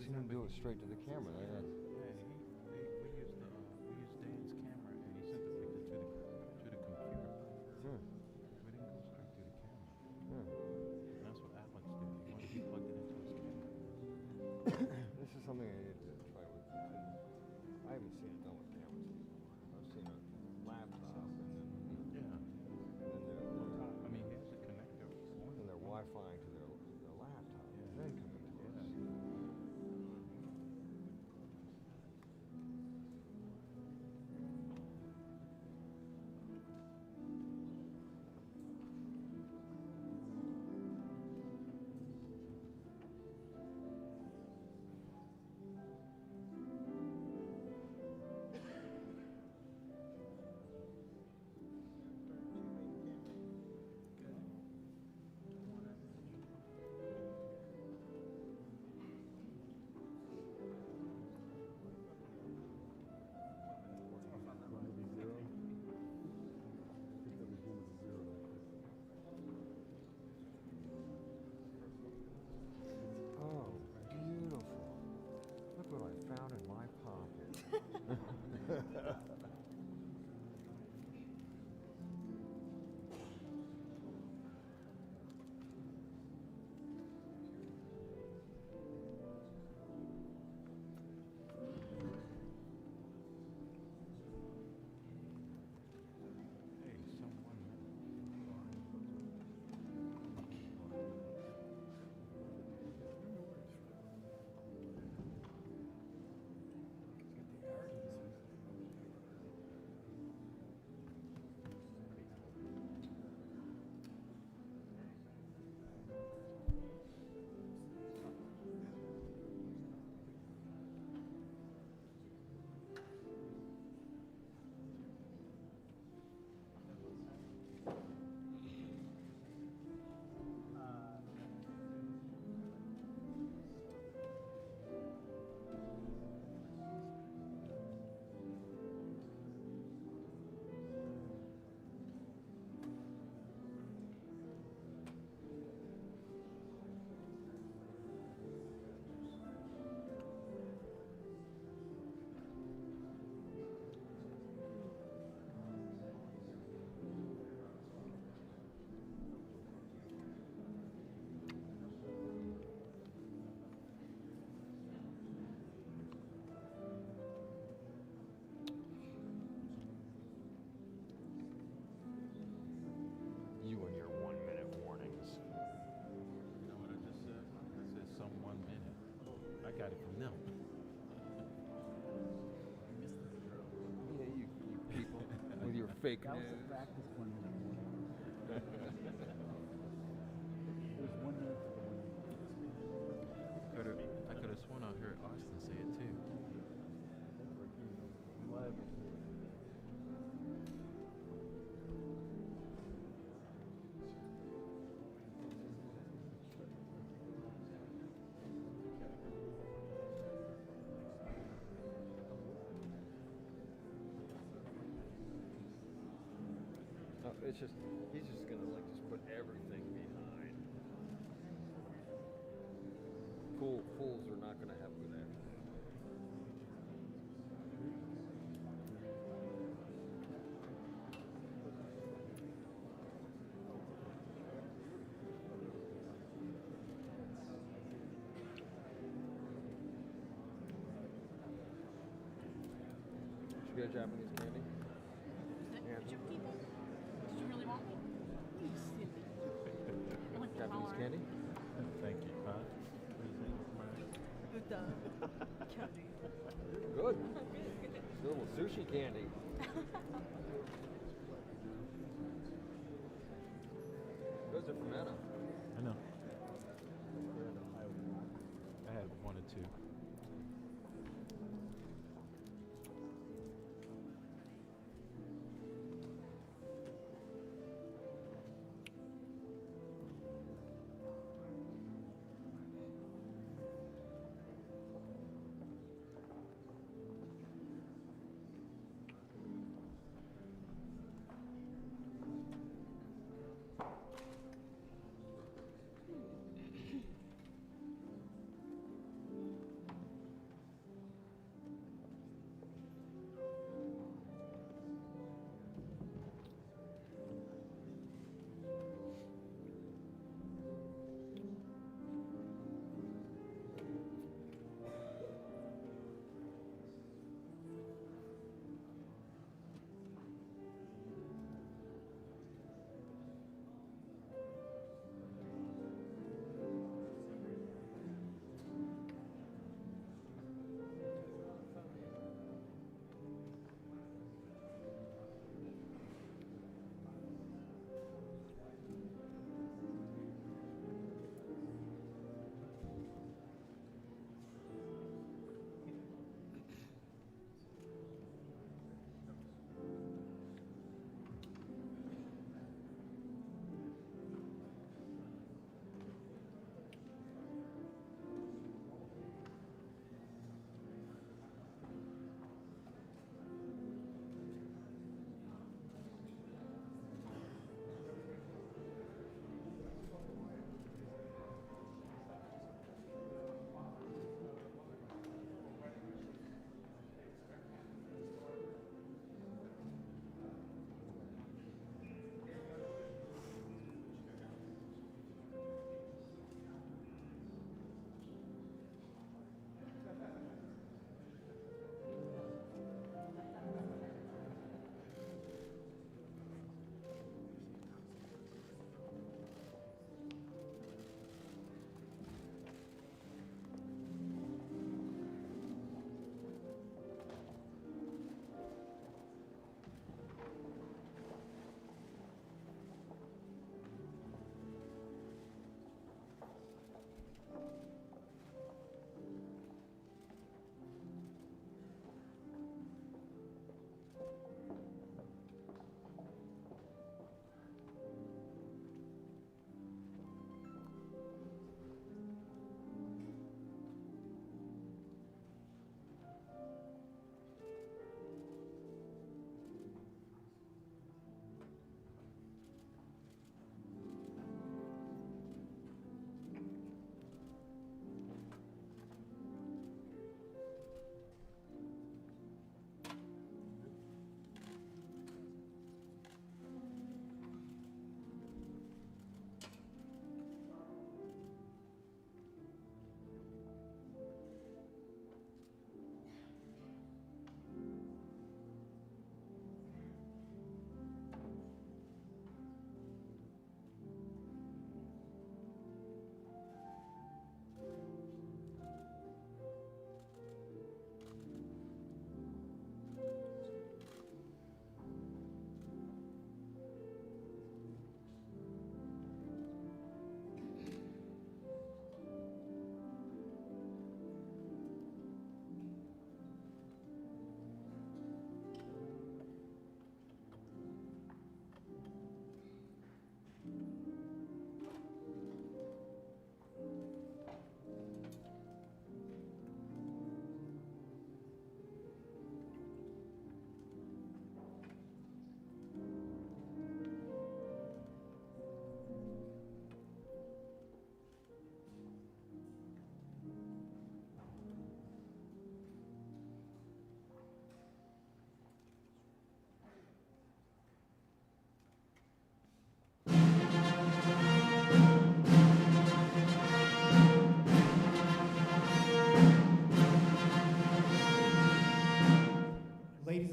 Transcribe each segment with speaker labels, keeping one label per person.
Speaker 1: seen him do it straight to the camera.
Speaker 2: Yeah, we used Dan's camera, and he sent the picture to the computer. We didn't go straight to the camera. And that's what Alex did. He plugged it into his camera.
Speaker 1: This is something I need to try with. I haven't seen it done with cameras before. I've seen a laptop and then
Speaker 2: I mean, he has a connector.
Speaker 1: and their Wi-Fi to their laptop. And then coming to us. Oh, beautiful. Look what I found in my pocket.
Speaker 2: Hey, someone.
Speaker 1: You and your 1 minute warnings.
Speaker 2: You know what I just said? I said some 1 minute. I got it from them.
Speaker 1: Yeah, you people with your fake
Speaker 3: That was
Speaker 1: news.
Speaker 3: a practice 1 minute warning. There's 1 minute for the winning.
Speaker 2: I could have sworn I heard Austin say it too.
Speaker 3: What?
Speaker 1: It's just, he's just gonna like just put everything behind. Fools are not gonna have good acting. Did you get Japanese candy?
Speaker 4: Did you keep it? Did you really want me? You silly. I went to
Speaker 1: Japanese
Speaker 4: Walmart.
Speaker 1: candy?
Speaker 2: Thank you. Huh?
Speaker 4: Candy.
Speaker 1: Good. Little sushi candy. Those are from Anna.
Speaker 2: I know. I had 1 or 2.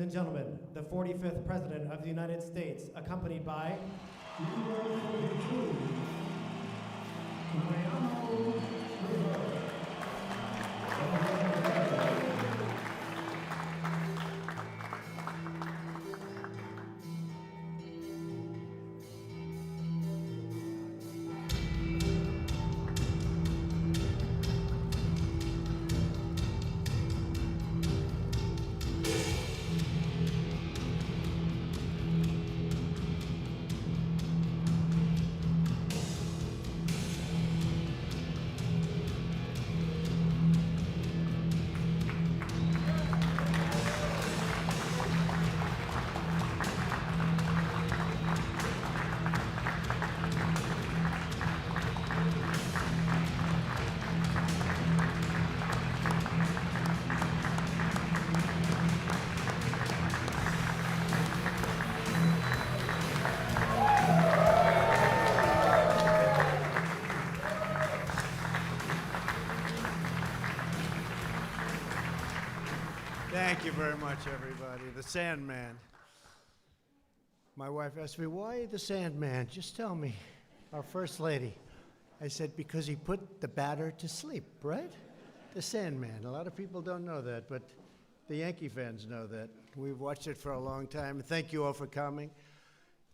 Speaker 5: and gentlemen, the 45th President of the United States, accompanied by Mariano Rivera.
Speaker 6: Thank you very much, everybody. The Sandman. My wife asked me, why the Sandman? Just tell me. Our First Lady. I said, because he put the batter to sleep, right? The Sandman. A lot of people don't know that, but the Yankee fans know that. We've watched it for a long time. Thank you all for coming.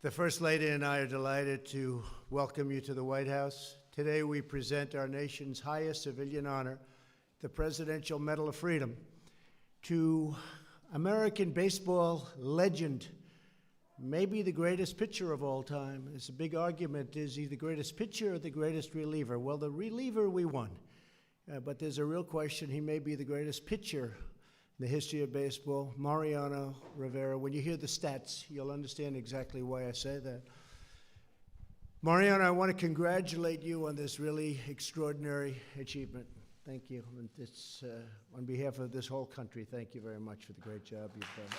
Speaker 6: The First Lady and I are delighted to welcome you to the White House. Today we present our nation's highest civilian honor, the Presidential Medal of Freedom, to American baseball legend, maybe the greatest pitcher of all time. It's a big argument, is he the greatest pitcher or the greatest reliever? Well, the reliever we won, but there's a real question, he may be the greatest pitcher in the history of baseball, Mariano Rivera. When you hear the stats, you'll understand exactly why I say that. Mariano, I want to congratulate you on this really extraordinary achievement. Thank you. And it's, on behalf of this whole country, thank you very much for the great job you've done.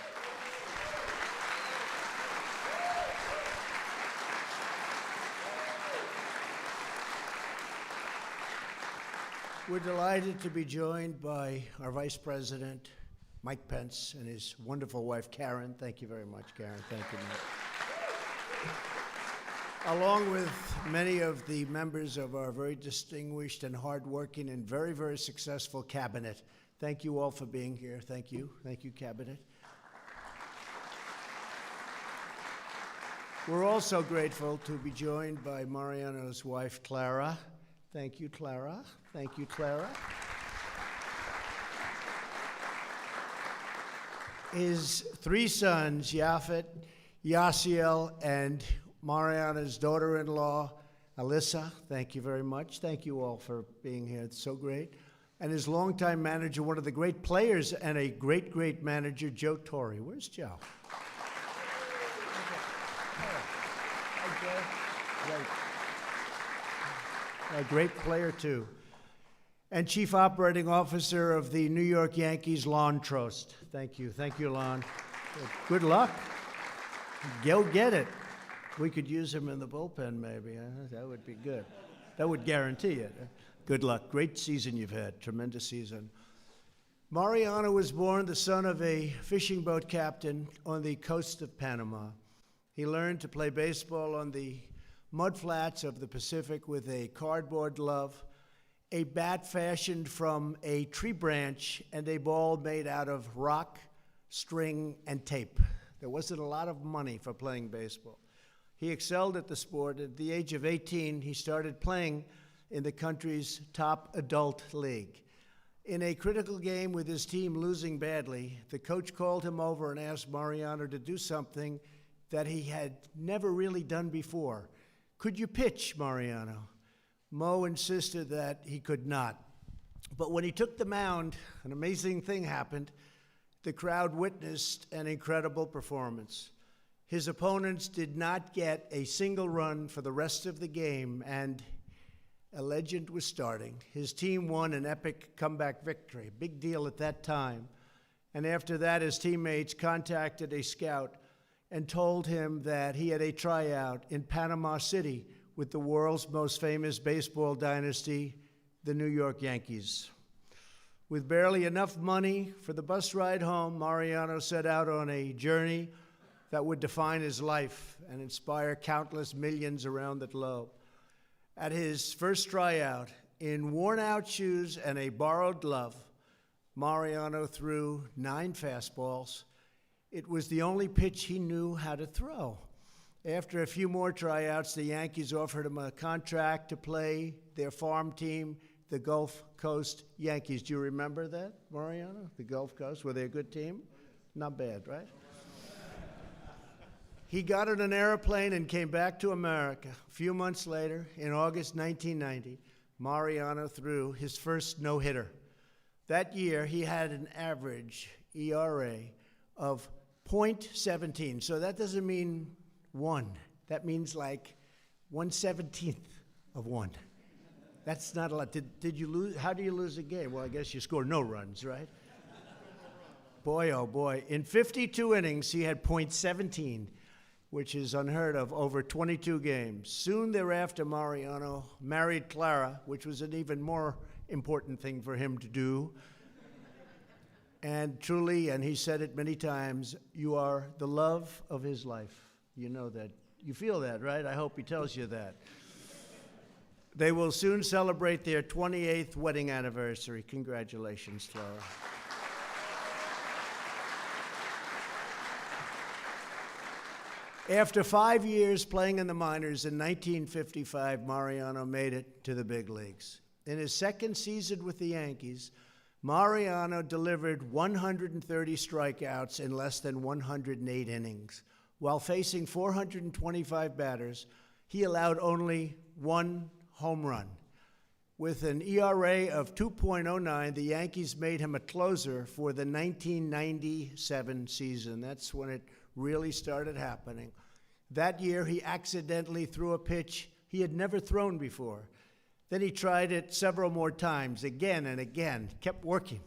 Speaker 6: We're delighted to be joined by our Vice President, Mike Pence, and his wonderful wife, Karen. Thank you very much, Karen. Thank you, Mike. Along with many of the members of our very distinguished and hardworking and very, very successful cabinet. Thank you all for being here. Thank you. Thank you, cabinet. We're also grateful to be joined by Mariano's wife, Clara. Thank you, Clara. Thank you, Clara. His three sons, Yafet, Yasiel, and Mariana's daughter-in-law, Alyssa. Thank you very much. Thank you all for being here. It's so great. And his longtime manager, one of the great players and a great, great manager, Joe Torre. Where's Joe? A great player, too. And Chief Operating Officer of the New York Yankees, Lon Trost. Thank you. Thank you, Lon. Good luck. Go get it. We could use him in the bullpen, maybe. That would be good. That would guarantee it. Good luck. Great season you've had. Tremendous season. Mariano was born the son of a fishing boat captain on the coast of Panama. He learned to play baseball on the mudflats of the Pacific with a cardboard glove, a bat fashioned from a tree branch, and a ball made out of rock, string, and tape. There wasn't a lot of money for playing baseball. He excelled at the sport. At the age of 18, he started playing in the country's top adult league. In a critical game with his team losing badly, the coach called him over and asked Mariano to do something that he had never really done before. Could you pitch, Mariano? Mo insisted that he could not. But when he took the mound, an amazing thing happened. The crowd witnessed an incredible performance. His opponents did not get a single run for the rest of the game, and a legend was starting. His team won an epic comeback victory, big deal at that time. And after that, his teammates contacted a scout and told him that he had a tryout in Panama City with the world's most famous baseball dynasty, the New York Yankees. With barely enough money for the bus ride home, Mariano set out on a journey that would define his life and inspire countless millions around the globe. At his first tryout, in worn-out shoes and a borrowed glove, Mariano threw 9 fastballs. It was the only pitch he knew how to throw. After a few more tryouts, the Yankees offered him a contract to play their farm team, the Gulf Coast Yankees. Do you remember that, Mariano? The Gulf Coast, were they a good team? Not bad, right? He got on an airplane and came back to America. A few months later, in August 1990, Mariano threw his first no-hitter. That year, he had an average ERA of .17. So that doesn't mean 1. That means like 1/17 of 1. That's not a lot. Did you lose? How do you lose a game? Well, I guess you score no runs, right? Boy, oh boy. In 52 innings, he had .17, which is unheard of, over 22 games. Soon thereafter, Mariano married Clara, which was an even more important thing for him to do. And truly, and he said it many times, you are the love of his life. You know that. You feel that, right? I hope he tells you that. They will soon celebrate their 28th wedding anniversary. Congratulations, Clara. After 5 years playing in the minors, in 1955, Mariano made it to the big leagues. In his second season with the Yankees, Mariano delivered 130 strikeouts in less than 108 innings. While facing 425 batters, he allowed only 1 home run. With an ERA of 2.09, the Yankees made him a closer for the 1997 season. That's when it really started happening. That year, he accidentally threw a pitch he had never thrown before. Then he tried it several more times, again and again, kept working.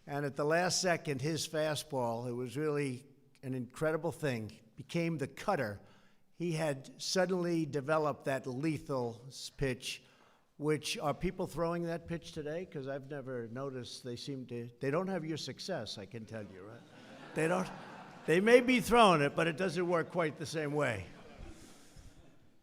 Speaker 6: And at the last second, his fastball, it was really an incredible thing, became the cutter. He had suddenly developed that lethal pitch, which are people throwing that pitch today? Because I've never noticed they don't have your success, I can tell you, right? They may be throwing it, but it doesn't work quite the same way.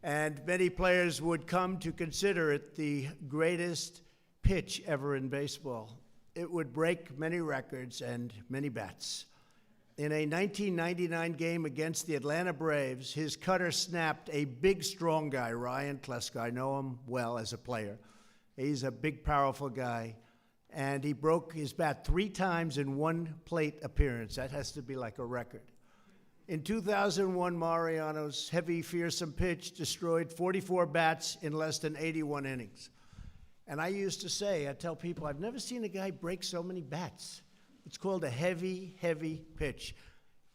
Speaker 6: And many players would come to consider it the greatest pitch ever in baseball. It would break many records and many bats. In a 1999 game against the Atlanta Braves, his cutter snapped a big, strong guy, Ryan Kleska. I know him well as a player. He's a big, powerful guy. And he broke his bat 3 times in 1 plate appearance. That has to be like a record. In 2001, Mariano's heavy, fearsome pitch destroyed 44 bats in less than 81 innings. And I used to say, I tell people, I've never seen a guy break so many bats. It's called a heavy, heavy pitch.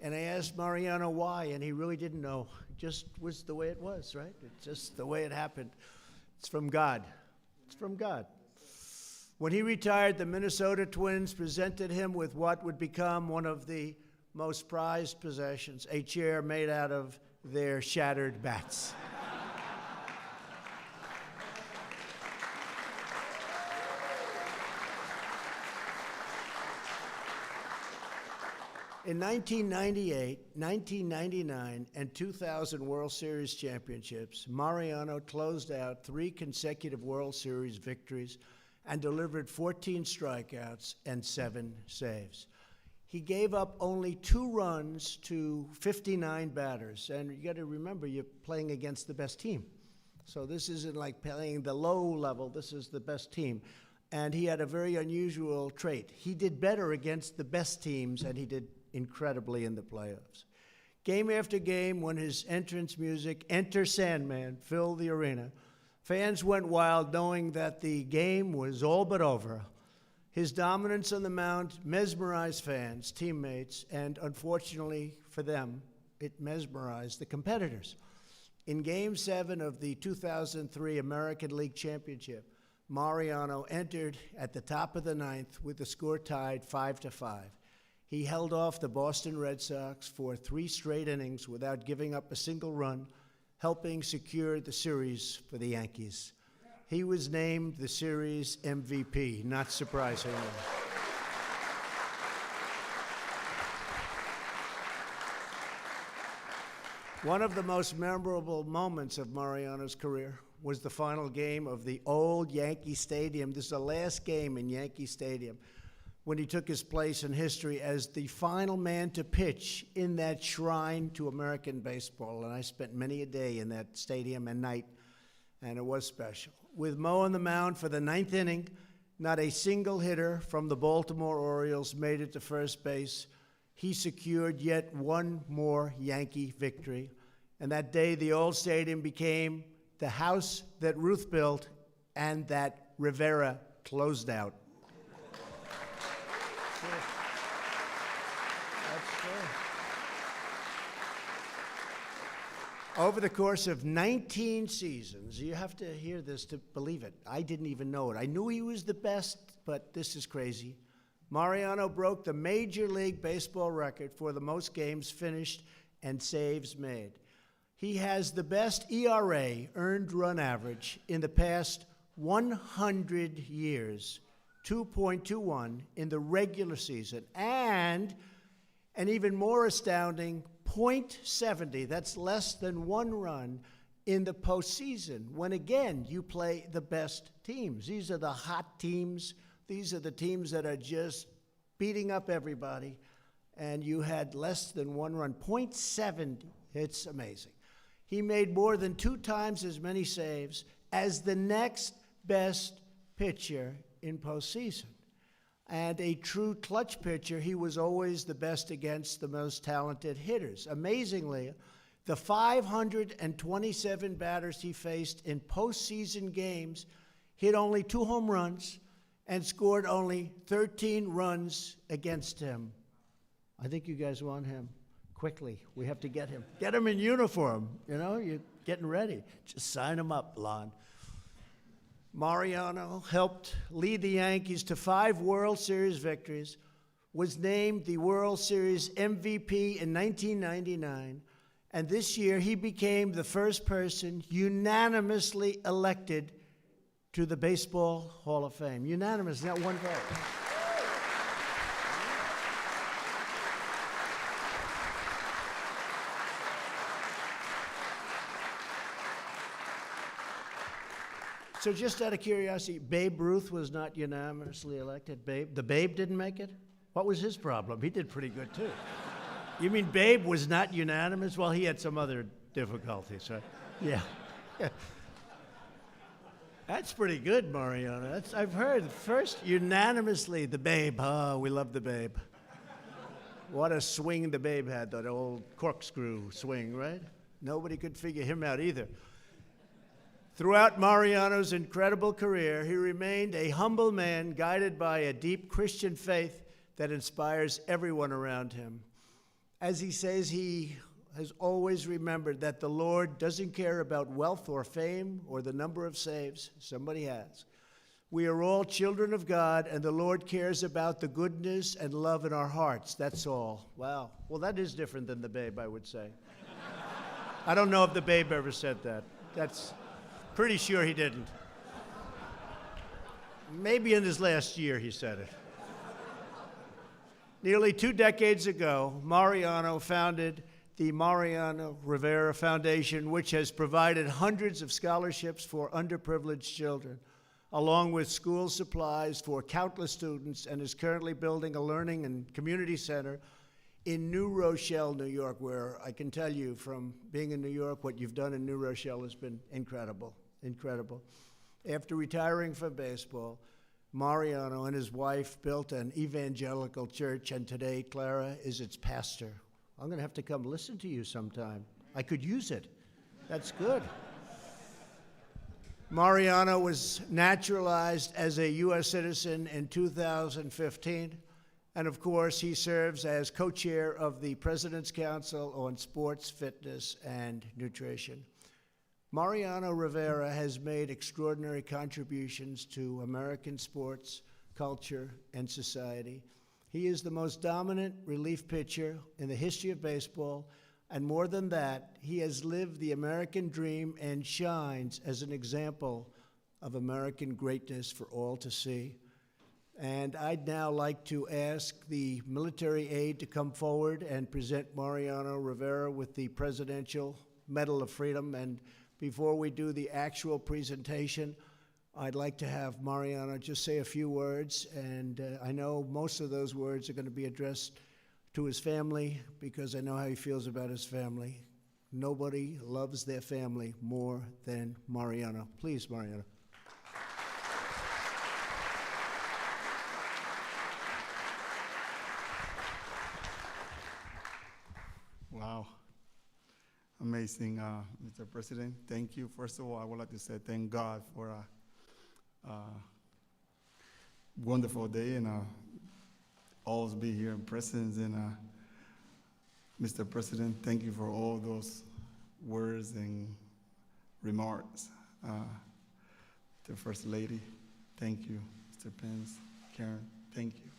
Speaker 6: And I asked Mariano why, and he really didn't know. It just was the way it was, right? It's just the way it happened. It's from God. It's from God. When he retired, the Minnesota Twins presented him with what would become one of the most prized possessions, a chair made out of their shattered bats. In 1998, 1999, and 2000 World Series championships, Mariano closed out 3 consecutive World Series victories and delivered 14 strikeouts and 7 saves. He gave up only 2 runs to 59 batters. And you got to remember, you're playing against the best team. So this isn't like playing the low level. This is the best team. And he had a very unusual trait. He did better against the best teams, and he did incredibly in the playoffs. Game after game, when his entrance music, Enter Sandman, filled the arena, fans went wild knowing that the game was all but over. His dominance on the mound mesmerized fans, teammates, and unfortunately for them, it mesmerized the competitors. In Game 7 of the 2003 American League Championship, Mariano entered at the top of the 9th with the score tied 5-5. He held off the Boston Red Sox for 3 straight innings without giving up a single run, helping secure the series for the Yankees. he was named the series MVP, not surprisingly. One of the most memorable moments of Mariano's career was the final game of the old Yankee Stadium. This is the last game in Yankee Stadium when he took his place in history as the final man to pitch in that shrine to American baseball. And I spent many a day in that stadium and night, and it was special. With Mo on the mound for the ninth inning, not a single hitter from the Baltimore Orioles made it to first base. He secured yet one more Yankee victory. And that day, the old stadium became the house that Ruth built and that Rivera closed out. That's true. Over the course of 19 seasons, you have to hear this to believe it. I didn't even know it. I knew he was the best, but this is crazy. Mariano broke the Major League Baseball record for the most games finished and saves made. He has the best ERA, earned run average, in the past 100 years, 2.21 in the regular season, and an even more astounding .70, that's less than one run, in the postseason, when again you play the best teams. These are the hot teams. These are the teams that are just beating up everybody, and you had less than one run. .70, it's amazing. He made more than 2 times as many saves as the next best pitcher in postseason. And a true clutch pitcher, he was always the best against the most talented hitters. Amazingly, the 527 batters he faced in postseason games hit only 2 home runs and scored only 13 runs against him. I think you guys want him. Quickly, we have to get him. Get him in uniform, you know, you're getting ready. Just sign him up, Lon. Mariano helped lead the Yankees to 5 World Series victories, was named the World Series MVP in 1999, and this year he became the first person unanimously elected to the Baseball Hall of Fame. Unanimous, not one vote. So just out of curiosity, Babe Ruth was not unanimously elected. The Babe didn't make it? What was his problem? He did pretty good, too. You mean Babe was not unanimous? Well, he had some other difficulties, right? Yeah. That's pretty good, Mariano. I've heard. First, unanimously, the Babe. Oh, we love the Babe. What a swing the Babe had, that old corkscrew swing, right? Nobody could figure him out either. Throughout Mariano's incredible career, he remained a humble man guided by a deep Christian faith that inspires everyone around him. As he says, he has always remembered that the Lord doesn't care about wealth or fame or the number of saves. Somebody has. We are all children of God, and the Lord cares about the goodness and love in our hearts. That's all. Wow. Well, that is different than the Babe, I would say. I don't know if the Babe ever said that. That's pretty sure he didn't. Maybe in his last year he said it. Nearly 2 decades ago, Mariano founded the Mariano Rivera Foundation, which has provided hundreds of scholarships for underprivileged children, along with school supplies for countless students, and is currently building a learning and community center in New Rochelle, New York, where I can tell you from being in New York, what you've done in New Rochelle has been incredible, incredible. After retiring from baseball, Mariano and his wife built an evangelical church, and today Clara is its pastor. I'm going to have to come listen to you sometime. I could use it. That's good. Mariano was naturalized as a U.S. citizen in 2015. And of course, he serves as co-chair of the President's Council on Sports, Fitness, and Nutrition. Mariano Rivera has made extraordinary contributions to American sports, culture, and society. He is the most dominant relief pitcher in the history of baseball, and more than that, he has lived the American dream and shines as an example of American greatness for all to see. And I'd now like to ask the military aide to come forward and present Mariano Rivera with the Presidential Medal of Freedom. And before we do the actual presentation, I'd like to have Mariano just say a few words. And I know most of those words are going to be addressed to his family, because I know how he feels about his family. Nobody loves their family more than Mariano. Please, Mariano.
Speaker 7: Wow. Amazing, Mr. President. Thank you. First of all, I would like to say thank God for a wonderful day, and always be here in presence. And Mr. President, thank you for all those words and remarks. The First Lady, thank you. Mr. Pence, Karen, thank you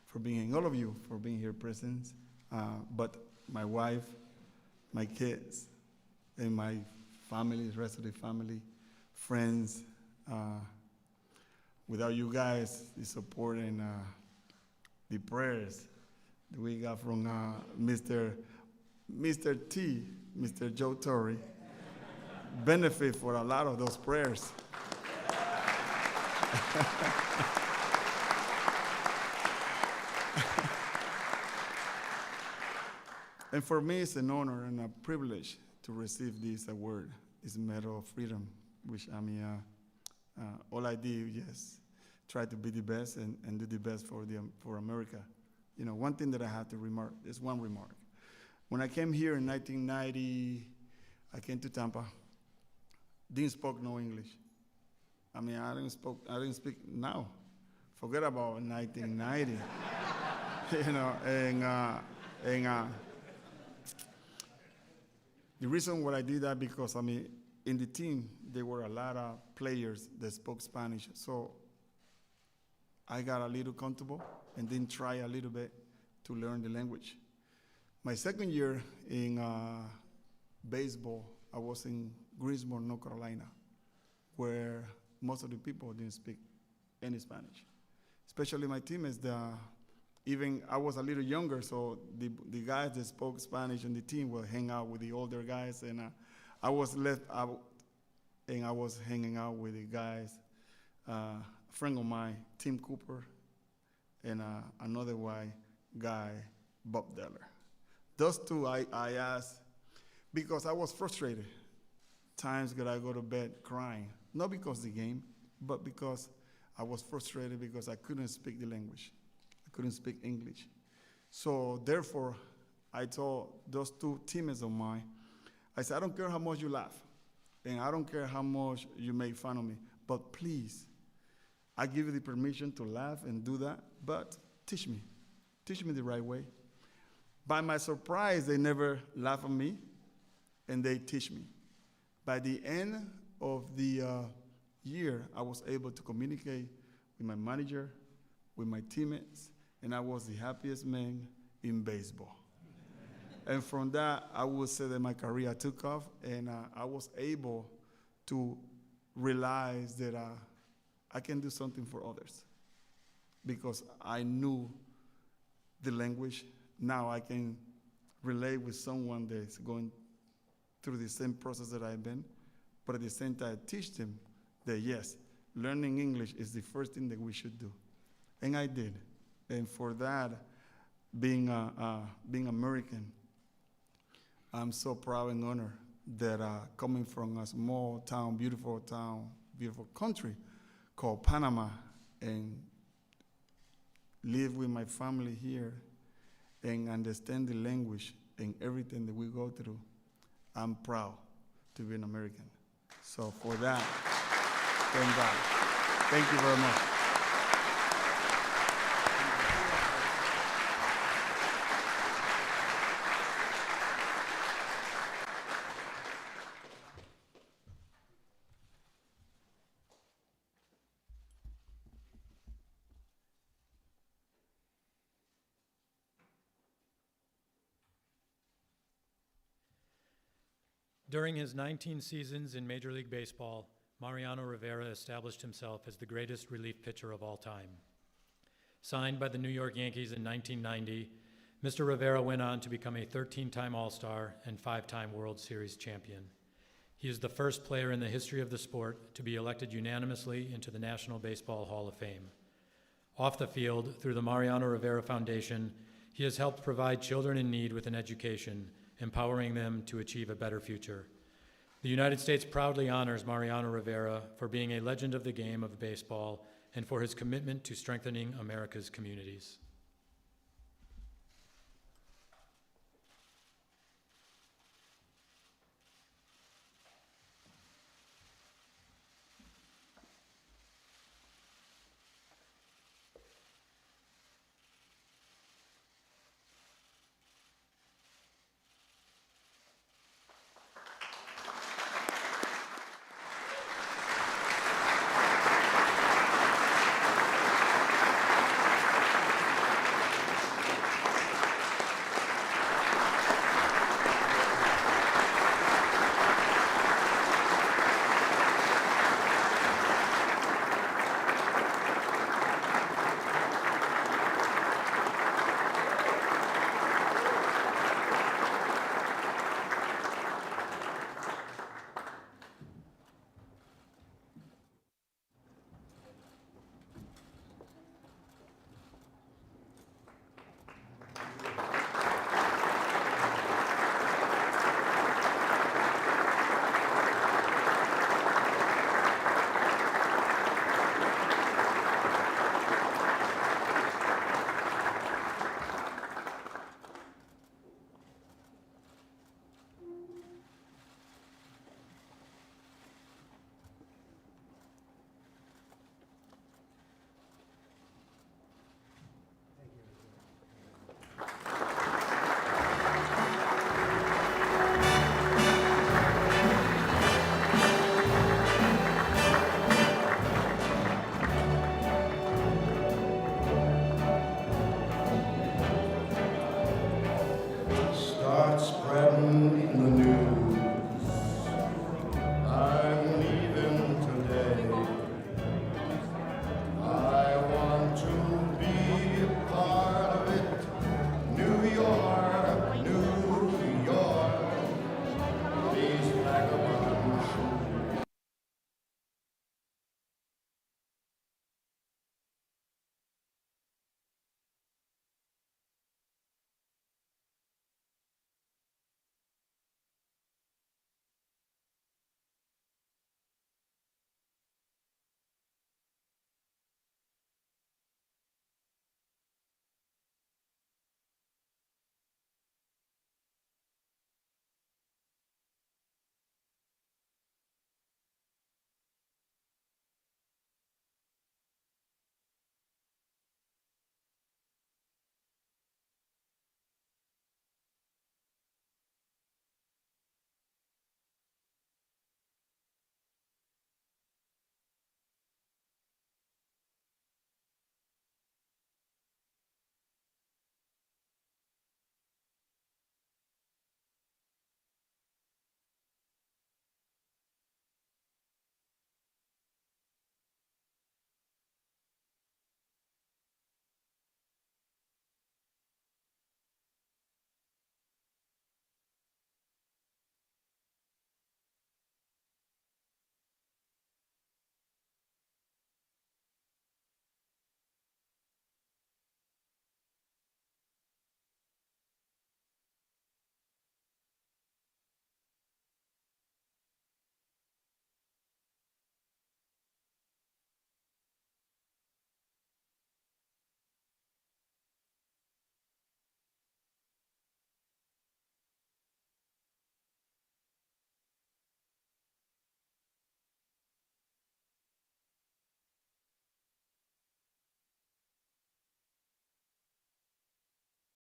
Speaker 7: for being, all of you, for being here present. But my wife, my kids, and my family, the rest of the family, friends. Without you guys, the support and the prayers that we got from Mr. T, Mr. Joe Torre, benefit for a lot of those prayers. And for me, it's an honor and a privilege to receive this award, this Medal of Freedom, which all I did, yes, try to be the best and do the best for America. You know, one thing that I have to remark, is one remark. When I came here in 1990, I came to Tampa, didn't speak no English. I mean, I didn't speak now. Forget about 1990. You know, and the reason why I did that, because, I mean, in the team, there were a lot of players that spoke Spanish. So I got a little comfortable and then try a little bit to learn the language. My second year in baseball, I was in Greensboro, North Carolina, where most of the people didn't speak any Spanish. Especially my teammates, even I was a little younger, so the guys that spoke Spanish on the team would hang out with the older guys, and I was left out, and I was hanging out with the guys, a friend of mine, Tim Cooper, and another white guy, Bob Deller. Those two I asked because I was frustrated. Times that I go to bed crying, not because of the game, but because I was frustrated because I couldn't speak the language. Couldn't speak English. So therefore, I told those two teammates of mine, I said, I don't care how much you laugh, and I don't care how much you make fun of me, but please, I give you the permission to laugh and do that, but teach me the right way. By my surprise, they never laugh at me, and they teach me. By the end of the year, I was able to communicate with my manager, with my teammates, and I was the happiest man in baseball. And from that, I would say that my career took off, and I was able to realize that I can do something for others because I knew the language. Now I can relate with someone that's going through the same process that I've been, but at the same time, teach them that yes, learning English is the first thing that we should do. And I did. And for that, being American, I'm so proud and honored that coming from a small town, beautiful country called Panama, and live with my family here and understand the language and everything that we go through, I'm proud to be an American. So for that, thank God. Thank you very much.
Speaker 8: During his 19 seasons in Major League Baseball, Mariano Rivera established himself as the greatest relief pitcher of all time. Signed by the New York Yankees in 1990, Mr. Rivera went on to become a 13-time All-Star and 5-time World Series champion. He is the first player in the history of the sport to be elected unanimously into the National Baseball Hall of Fame. Off the field, through the Mariano Rivera Foundation, he has helped provide children in need with an education, empowering them to achieve a better future. The United States proudly honors Mariano Rivera for being a legend of the game of baseball and for his commitment to strengthening America's communities.